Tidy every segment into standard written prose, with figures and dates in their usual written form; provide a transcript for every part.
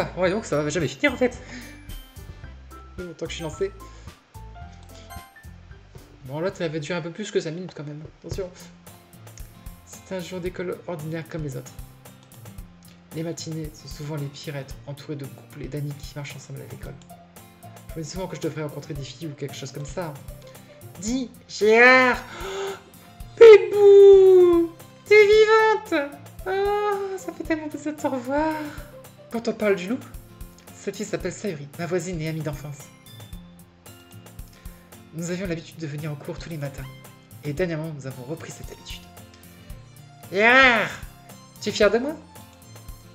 va. Ouais, donc ça va jamais finir en fait. Tant que je suis lancé. Bon, là, ça va durer un peu plus que 5 minutes quand même. Attention. C'est un jour d'école ordinaire comme les autres. Les matinées sont souvent les pires à être entourées de couples et d'amis qui marchent ensemble à l'école. Je me dis souvent que je devrais rencontrer des filles ou quelque chose comme ça. Dis, Gérard! Pébou! T'es vivante! Oh, ça fait tellement plaisir de te revoir. Quand on parle du loup, cette fille s'appelle Sayuri, ma voisine et amie d'enfance. Nous avions l'habitude de venir en cours tous les matins. Et dernièrement, nous avons repris cette habitude. Gérard! Tu es fier de moi?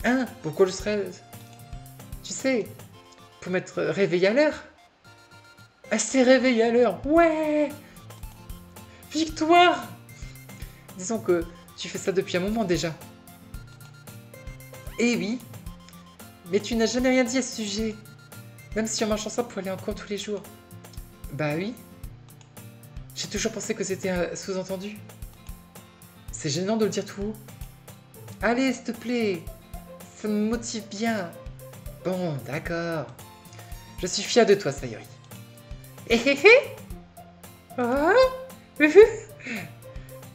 Hein? Pourquoi je serais... Tu sais, pour m'être réveillé à l'heure? Assez réveillé à l'heure, ouais! Victoire! Disons que tu fais ça depuis un moment déjà. Eh oui, mais tu n'as jamais rien dit à ce sujet. Même si on marche ensemble pour aller en cours tous les jours. Bah oui. J'ai toujours pensé que c'était un sous-entendu. C'est gênant de le dire tout haut. Allez, s'il te plaît. Ça me motive bien. Bon, d'accord. Je suis fier de toi, Sayuri. Hé hé hé. Oh.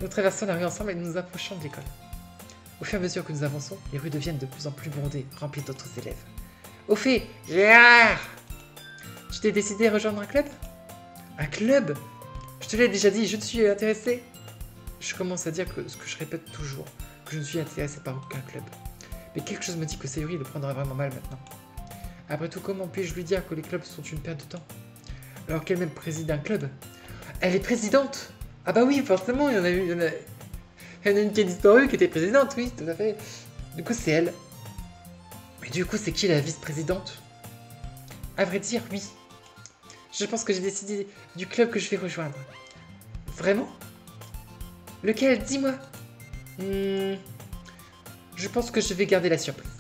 Nous traversons la rue ensemble et nous nous approchons de l'école. Au fur et à mesure que nous avançons, les rues deviennent de plus en plus bondées, remplies d'autres élèves. Au fait, Gérard! Tu t'es décidé à rejoindre un club? Un club? Je te l'ai déjà dit, je ne suis intéressé. Je commence à dire ce que je répète toujours, que je ne suis intéressé par aucun club. Mais quelque chose me dit que Sayuri le prendra vraiment mal maintenant. Après tout, comment puis-je lui dire que les clubs sont une perte de temps? Alors qu'elle-même préside un club. Elle est présidente! Ah bah oui, forcément, il y en a une qui a disparu, qui était présidente, oui, tout à fait. Du coup, c'est elle. Mais du coup, c'est qui la vice-présidente? À vrai dire, oui. Je pense que j'ai décidé du club que je vais rejoindre. Vraiment? Lequel? Dis-moi. Je pense que je vais garder la surprise.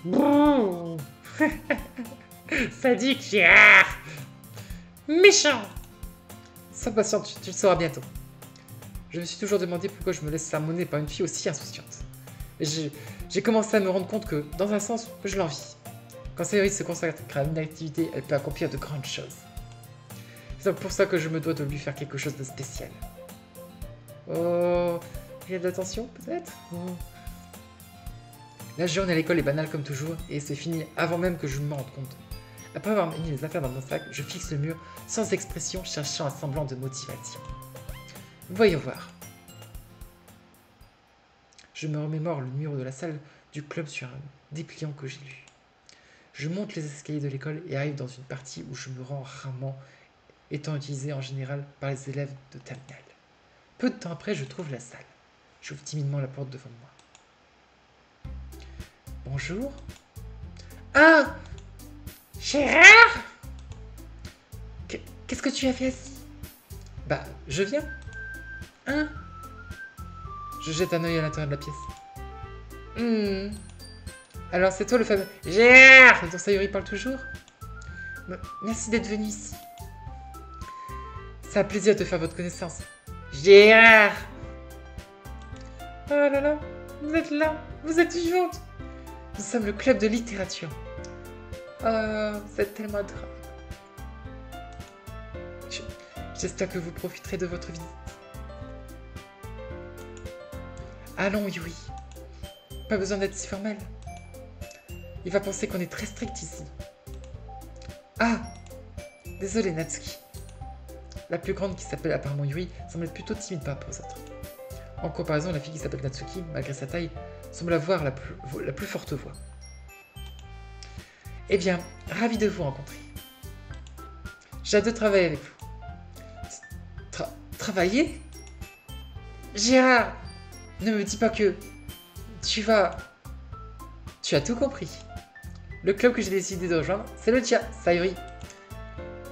Bouh. Sadique, Gérard. Méchant. Sois patient, tu le sauras bientôt. Je me suis toujours demandé pourquoi je me laisse sermonner par une fille aussi insouciante. Et j'ai commencé à me rendre compte que, dans un sens, je l'envie. Quand Sayuri se consacre à une activité, elle peut accomplir de grandes choses. C'est donc pour ça que je me dois de lui faire quelque chose de spécial. Oh, il y a de l'attention, peut-être? La journée à l'école est banale comme toujours, et c'est fini avant même que je me rende compte. Après avoir mis les affaires dans mon sac, je fixe le mur, sans expression, cherchant un semblant de motivation. Voyons voir. Je me remémore le mur de la salle du club sur un dépliant que j'ai lu. Je monte les escaliers de l'école et arrive dans une partie où je me rends rarement, étant utilisée en général par les élèves de terminale. Peu de temps après, je trouve la salle. J'ouvre timidement la porte devant moi. Bonjour. Ah! Gérard! Qu'est-ce que tu as fait assis? Bah, je viens. Hein? Je jette un œil à l'intérieur de la pièce. Alors, c'est toi le fameux Gérard dont Sayuri parle toujours? Merci d'être venu ici. C'est un plaisir de faire votre connaissance. Gérard! Oh là là, vous êtes là, vous êtes vivante. Nous sommes le club de littérature. Oh, vous êtes tellement adorable. J'espère que vous profiterez de votre visite. Allons, Yui. Pas besoin d'être si formel. Il va penser qu'on est très strict ici. Ah! Désolé, Natsuki. La plus grande, qui s'appelle apparemment Yui, semble être plutôt timide par rapport aux autres. En comparaison, la fille qui s'appelle Natsuki, malgré sa taille, semble avoir la plus forte voix. Eh bien, ravi de vous rencontrer. J'ai hâte de travailler avec vous. Travailler? Gérard, ne me dis pas que... Tu as tout compris. Le club que j'ai décidé de rejoindre, c'est le tien, Sayuri.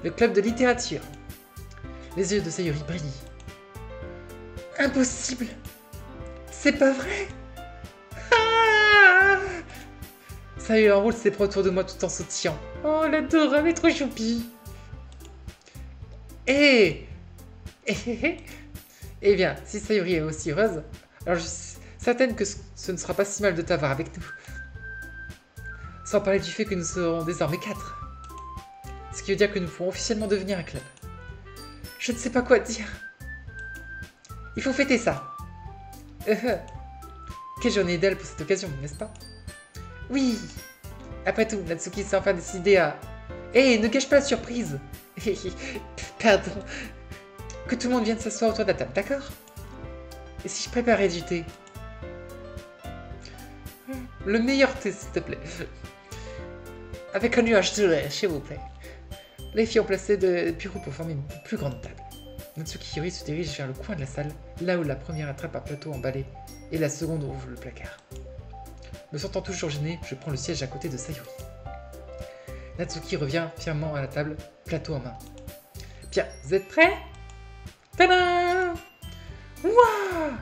Le club de littérature. Les yeux de Sayuri brillent. Impossible! C'est pas vrai! Ah! Sayuri enroule ses bras autour de moi tout en sautillant. Oh, l'adorable est trop choupi! Eh bien, si Sayuri est aussi heureuse, alors je suis certaine que ce ne sera pas si mal de t'avoir avec nous. Sans parler du fait que nous serons désormais 4. Ce qui veut dire que nous pourrons officiellement devenir un club. Je ne sais pas quoi dire. Il faut fêter ça. Quelle journée idéale pour cette occasion, n'est-ce pas? Oui. Après tout, Natsuki s'est enfin décidé à... Hé, ne gâche pas la surprise. Pardon. Que tout le monde vienne s'asseoir autour de la table, d'accord? Et si je préparais du thé? Le meilleur thé, s'il te plaît. Avec un nuage de lait, s'il vous plaît. Les filles ont placé des bureaux pour former une plus grande table. Natsuki Yuri se dirige vers le coin de la salle, là où la première attrape un plateau emballé et la seconde ouvre le placard. Me sentant toujours gêné, je prends le siège à côté de Sayuri. Natsuki revient fièrement à la table, plateau en main. Bien, vous êtes prêts? Tadam! Wouah!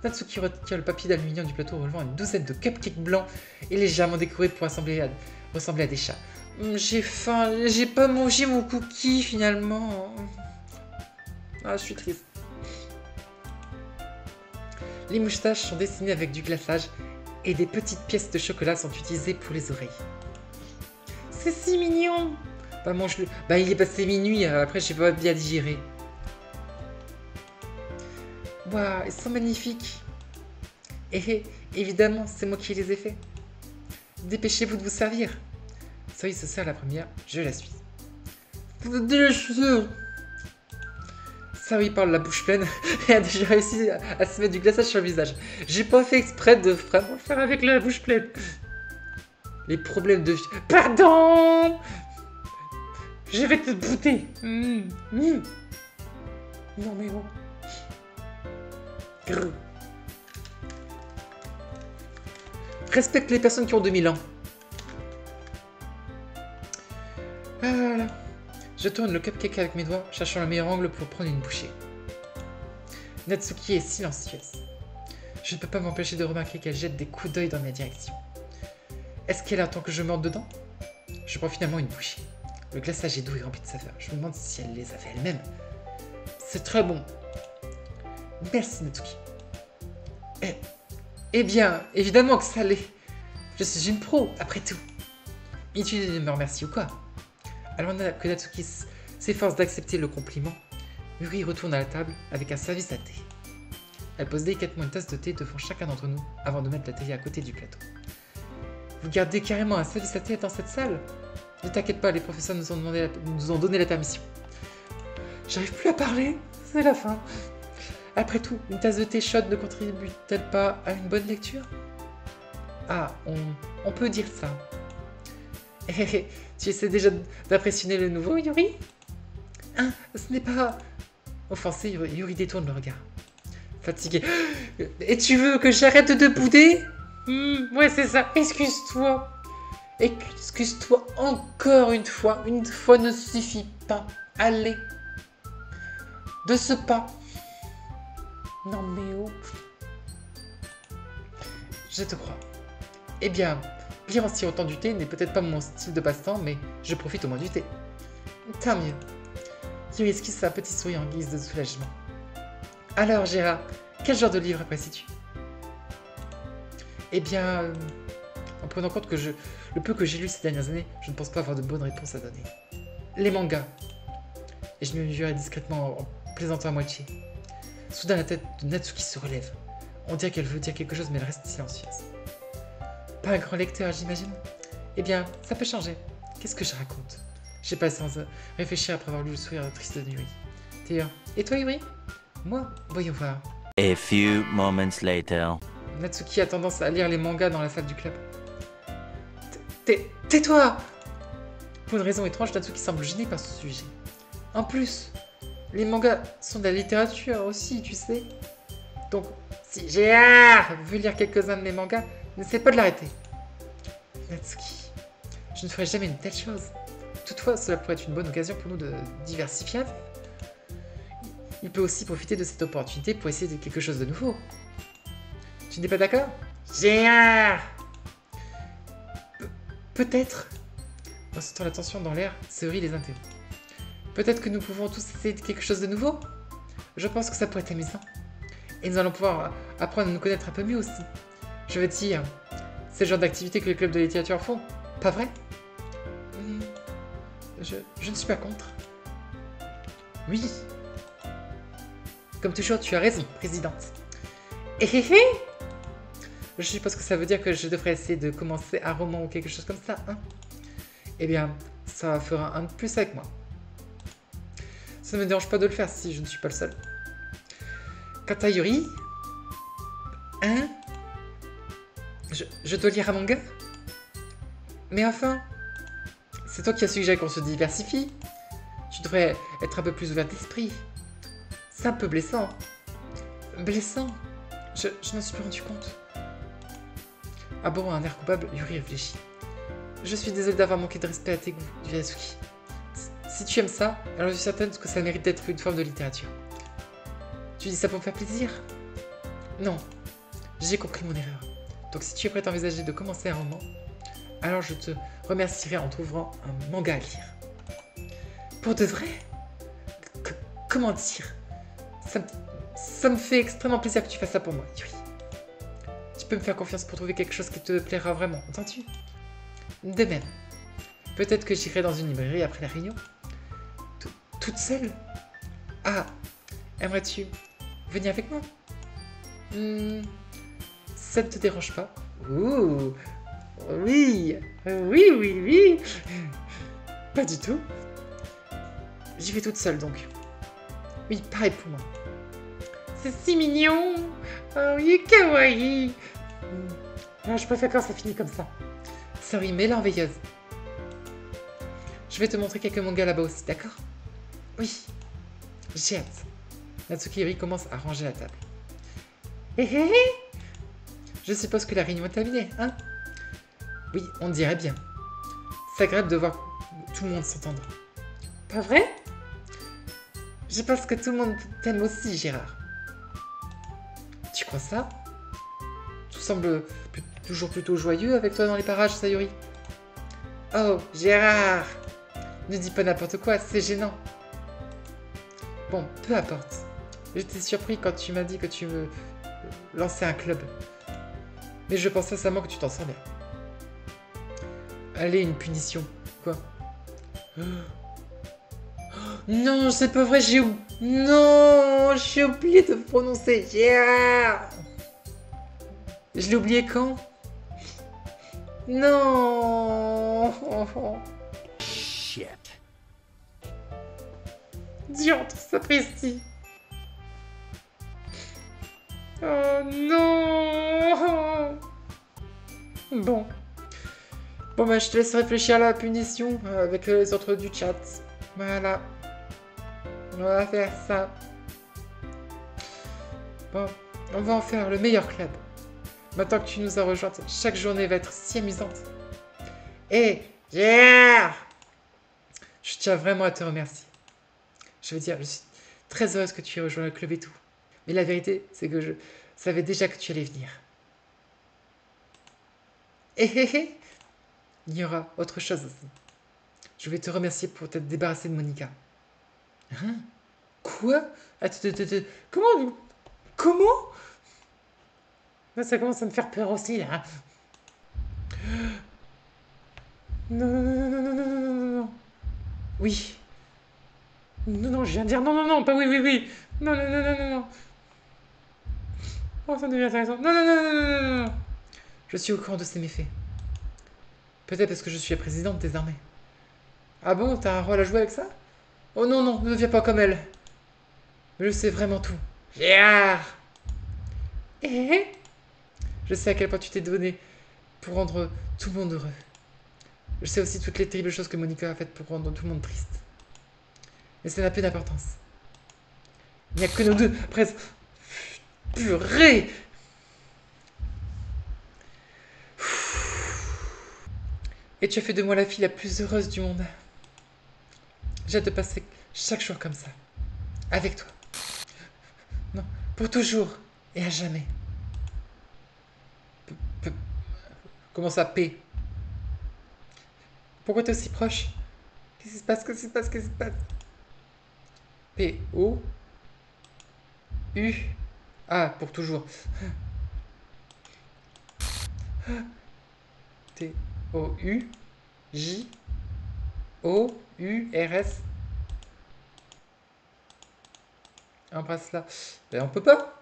Natsuki retire le papier d'aluminium du plateau, relevant une douzaine de cupcakes blancs et légèrement décorés pour ressembler à des chats. J'ai faim, j'ai pas mangé mon cookie finalement. Ah, je suis triste. Les moustaches sont dessinées avec du glaçage et des petites pièces de chocolat sont utilisées pour les oreilles. C'est si mignon! Bah, mange-le. Bah, il est passé minuit, après j'ai pas bien digéré. Waouh, ils sont magnifiques. Et évidemment, c'est moi qui les ai faits. Dépêchez-vous de vous servir. Soy se sert la première, je la suis. Délicieux! Saori parle la bouche pleine et a déjà réussi à se mettre du glaçage sur le visage. J'ai pas fait exprès de vraiment le faire avec la bouche pleine. Les problèmes de... Pardon! Je vais te bouter. Non mais oh. Grrr. Respecte les personnes qui ont 2000 ans. Voilà. Je tourne le cupcake avec mes doigts, cherchant le meilleur angle pour prendre une bouchée. Natsuki est silencieuse. Je ne peux pas m'empêcher de remarquer qu'elle jette des coups d'œil dans ma direction. Est-ce qu'elle attend que je morde dedans? Je prends finalement une bouchée. Le glaçage est doux et rempli de saveurs. Je me demande si elle les avait elle-même. C'est très bon. Merci Natsuki. Eh bien, évidemment que ça l'est. Je suis une pro, après tout. Inutile de me remercier ou quoi? Alors que Natsuki s'efforce d'accepter le compliment, Yuri retourne à la table avec un service à thé. Elle pose délicatement une tasse de thé devant chacun d'entre nous avant de mettre la télé à côté du plateau. Vous gardez carrément un service à thé dans cette salle? Ne t'inquiète pas, les professeurs nous ont donné la permission. J'arrive plus à parler, c'est la fin. Après tout, une tasse de thé chaude ne contribue-t-elle pas à une bonne lecture? Ah, on peut dire ça. Tu essaies déjà d'impressionner le nouveau, Yuri? Hein, ce n'est pas... Offensé, Yuri détourne le regard. Fatigué. Et tu veux que j'arrête de bouder? Ouais, c'est ça. Excuse-toi. Excuse-toi encore une fois. Une fois ne suffit pas. Allez. De ce pas. Non mais oh. Je te crois. Eh bien, lire aussi autant du thé n'est peut-être pas mon style de passe-temps, mais je profite au moins du thé. Tant mieux. Yuri esquisse un petit sourire en guise de soulagement. Alors Gérard, quel genre de livre apprécies-tu? Eh bien, en prenant en compte que le peu que j'ai lu ces dernières années, je ne pense pas avoir de bonnes réponses à donner. Les mangas. Et je me jurais discrètement en plaisantant à moitié. Soudain, la tête de Natsuki se relève. On dirait qu'elle veut dire quelque chose, mais elle reste silencieuse. Pas un grand lecteur, j'imagine? Eh bien, ça peut changer. Qu'est-ce que je raconte? J'ai pas sans réfléchir après avoir lu le sourire triste de Yuri. Et toi, Yuri? Moi? Voyons voir. A few moments later. Natsuki a tendance à lire les mangas dans la salle du club. Tais-toi! Pour une raison étrange, Natsuki semble gênée par ce sujet. En plus, les mangas sont de la littérature aussi, tu sais. Donc, si Gérard veut lire quelques-uns de mes mangas, n'essaie pas de l'arrêter. Natsuki, je ne ferai jamais une telle chose. Toutefois, cela pourrait être une bonne occasion pour nous de diversifier un peu. Il peut aussi profiter de cette opportunité pour essayer de quelque chose de nouveau. Tu n'es pas d'accord? Gérard! Peut-être. En sentant la tension dans l'air, Sayori les interrompt. Peut-être que nous pouvons tous essayer de quelque chose de nouveau? Je pense que ça pourrait être amusant. Et nous allons pouvoir apprendre à nous connaître un peu mieux aussi. Je veux dire, c'est le genre d'activité que les clubs de littérature font. Pas vrai? Hmm, je ne suis pas contre. Oui. Comme toujours, tu as raison, présidente. Hé hé hé! Je suppose que ça veut dire que je devrais essayer de commencer un roman ou quelque chose comme ça, hein? Eh bien, ça fera un de plus avec moi. Ça ne me dérange pas de le faire si je ne suis pas le seul. Quant à Yuri... Hein? Je dois lire un manga? Mais enfin... C'est toi qui as suggéré qu'on se diversifie. Tu devrais être un peu plus ouvert d'esprit. C'est un peu blessant. Blessant? Je n'en suis plus rendu compte. Ah bon, un air coupable, Yuri réfléchit. Je suis désolé d'avoir manqué de respect à tes goûts, du Yasuki. Si tu aimes ça, alors je suis certaine que ça mérite d'être une forme de littérature. Tu dis ça pour me faire plaisir? Non, j'ai compris mon erreur. Donc si tu es prêt à envisager de commencer un roman, alors je te remercierai en t'ouvrant un manga à lire. Pour de vrai? Comment dire? Ça me fait extrêmement plaisir que tu fasses ça pour moi, Yuri. Tu peux me faire confiance pour trouver quelque chose qui te plaira vraiment, entends-tu? De même. Peut-être que j'irai dans une librairie après la réunion. Toute seule? Ah, aimerais-tu venir avec moi? Ça ne te dérange pas? Ouh, oui, oui. Pas du tout. J'y vais toute seule donc. Oui, pareil pour moi. C'est si mignon. Oh, il est kawaii. Non, je préfère quand ça finit comme ça. Sorry, mais l'enveilleuse. Je vais te montrer quelques mangas là-bas aussi, d'accord? Oui, j'ai hâte. Natsuki Yuri commence à ranger la table. Hé hé hé! Je suppose que la réunion est terminée, hein? Oui, on dirait bien. C'est agréable de voir tout le monde s'entendre. Pas vrai? Je pense que tout le monde t'aime aussi, Gérard. Tu crois ça? Tout semble toujours plutôt joyeux avec toi dans les parages, Sayuri. Oh, Gérard! Ne dis pas n'importe quoi, c'est gênant. Bon, peu importe. J'étais surpris quand tu m'as dit que tu veux lancer un club. Mais je pense sincèrement que tu t'en sors bien. Allez, une punition. Quoi? Non, c'est pas vrai, Non, j'ai oublié de prononcer. Yeah. Je l'ai oublié quand? Non. Shit. Diantre, sapristi. Oh non. Bon. Bon, bah, je te laisse réfléchir à la punition avec les autres du chat. Voilà. On va faire ça. Bon, on va en faire le meilleur club. Maintenant que tu nous as rejointes, chaque journée va être si amusante. Et yeah! Je tiens vraiment à te remercier. Je veux dire, je suis très heureuse que tu aies rejoint le club et tout. Mais la vérité, c'est que je savais déjà que tu allais venir. Et il y aura autre chose aussi. Je vais te remercier pour t'être débarrassé de Monica. Hein? Quoi? Comment? Comment? Ça commence à me faire peur aussi, là. Non. Oui. Non, je viens de dire non, pas oui. Non. Oh, ça devient intéressant. Non. Je suis au courant de ces méfaits. Peut-être parce que je suis la présidente désormais. Ah bon, t'as un rôle à jouer avec ça? Oh non, ne deviens pas comme elle. Je sais vraiment tout. Yeah! Je sais à quel point tu t'es donné pour rendre tout le monde heureux. Je sais aussi toutes les terribles choses que Monica a faites pour rendre tout le monde triste. Mais ça n'a plus d'importance. Il n'y a que nous deux, presque. Purée! Et tu as fait de moi la fille la plus heureuse du monde. J'ai hâte de passer chaque jour comme ça. Avec toi. Non, pour toujours et à jamais. Comment ça, P? Pourquoi t'es aussi proche? Qu'est-ce qui se passe? P-O U Ah, pour toujours. T-O-U J-O-U-R-S. Embrasse-la. Ben, on peut pas.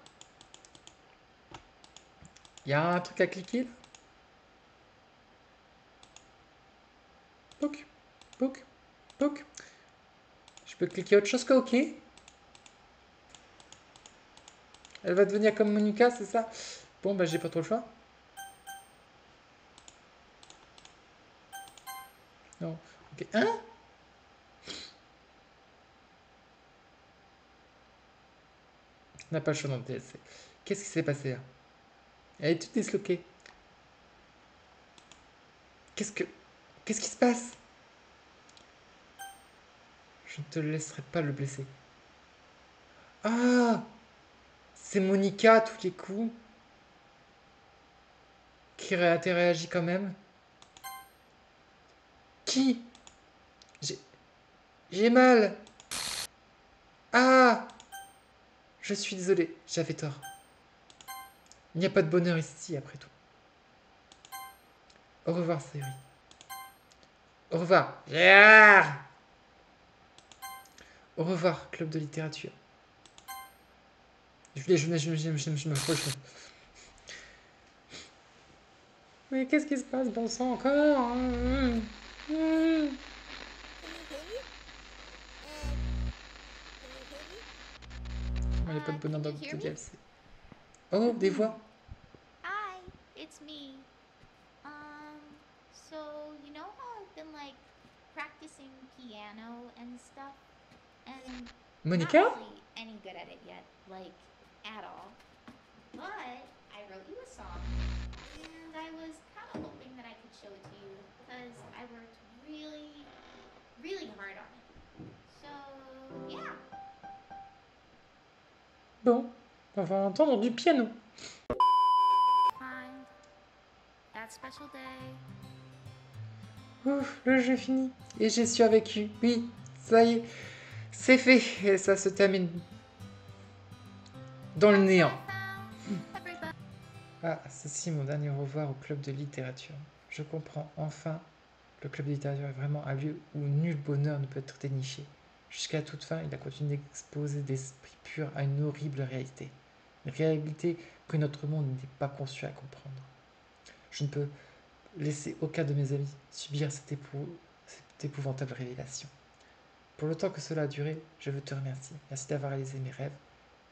Il y a un truc à cliquer là. Poc, poc, poc. Je peux cliquer autre chose que OK. Elle va devenir comme Monica, c'est ça? Bon, bah j'ai pas trop le choix. Non. Ok. Hein? On n'a pas le choix dans le DLC. Qu'est-ce qui s'est passé là? Elle est toute disloquée. Qu'est-ce qui se passe? Je ne te laisserai pas le blesser. Ah! C'est Monica, tous les coups. Qui réagit quand même. Qui? J'ai mal. Ah! Je suis désolé, j'avais tort. Il n'y a pas de bonheur ici, après tout. Au revoir, série. Au revoir. Yeah! Au revoir, club de littérature. Je me fauche. Mais qu'est-ce qui se passe, bon sang, encore? Il n'y a pas de bonheur dans le DLC. Oh, des voix. Hi, it's me. So you know how I've been like practicing piano and stuff, and Monica? not really any good at it yet, like at all. But I wrote you a song, and I was kind of hoping that I could show it to you because I worked really, really hard on it. So yeah. Bon, on va entendre du piano. Find that special day. Ouf, le jeu est fini. Et j'ai survécu. Oui, ça y est. C'est fait. Et ça se termine dans le néant. Ah, ceci est mon dernier au revoir au club de littérature. Je comprends enfin. Le club de littérature est vraiment un lieu où nul bonheur ne peut être déniché. Jusqu'à toute fin, il a continué d'exposer d'esprit pur à une horrible réalité. Une réalité que notre monde n'est pas conçu à comprendre. Je ne peux laisser aucun de mes amis subir cette épouvantable révélation. Pour le temps que cela a duré, je veux te remercier. Merci d'avoir réalisé mes rêves.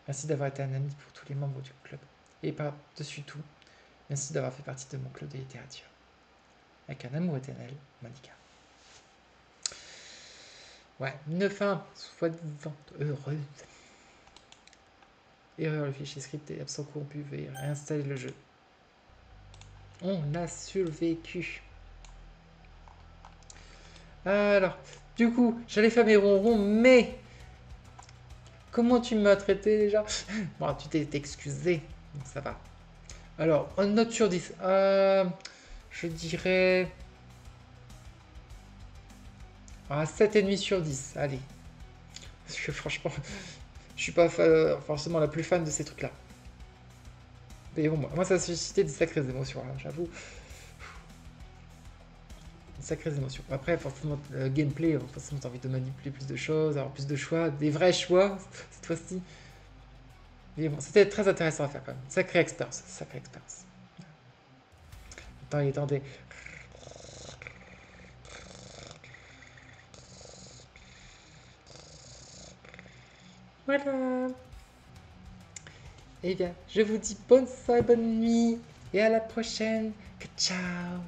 Merci d'avoir été un ami pour tous les membres du club. Et par-dessus tout, merci d'avoir fait partie de mon club de littérature. Avec un amour éternel, Monica. Ouais, une fin soi-disant heureuse. Erreur, le fichier script est absent corrompu. Veuillez réinstaller le jeu. On a survécu. Alors, du coup, j'allais faire mes ronrons, mais... Comment tu m'as traité déjà? Bon, tu t'es excusé, donc ça va. Alors, une note sur 10. Je dirais... 7,5 sur 10, allez. Parce que franchement, je suis pas forcément la plus fan de ces trucs-là. Mais bon, moi ça a suscité des sacrées émotions, hein, j'avoue. Des sacrées émotions. Après, forcément, le gameplay, forcément, t'as envie de manipuler plus de choses, avoir plus de choix, des vrais choix, cette fois-ci. Mais bon, c'était très intéressant à faire quand même. Sacrée expérience, sacrée expérience. Attendez. Voilà. Eh bien, je vous dis bonne soirée, bonne nuit et à la prochaine. Ciao.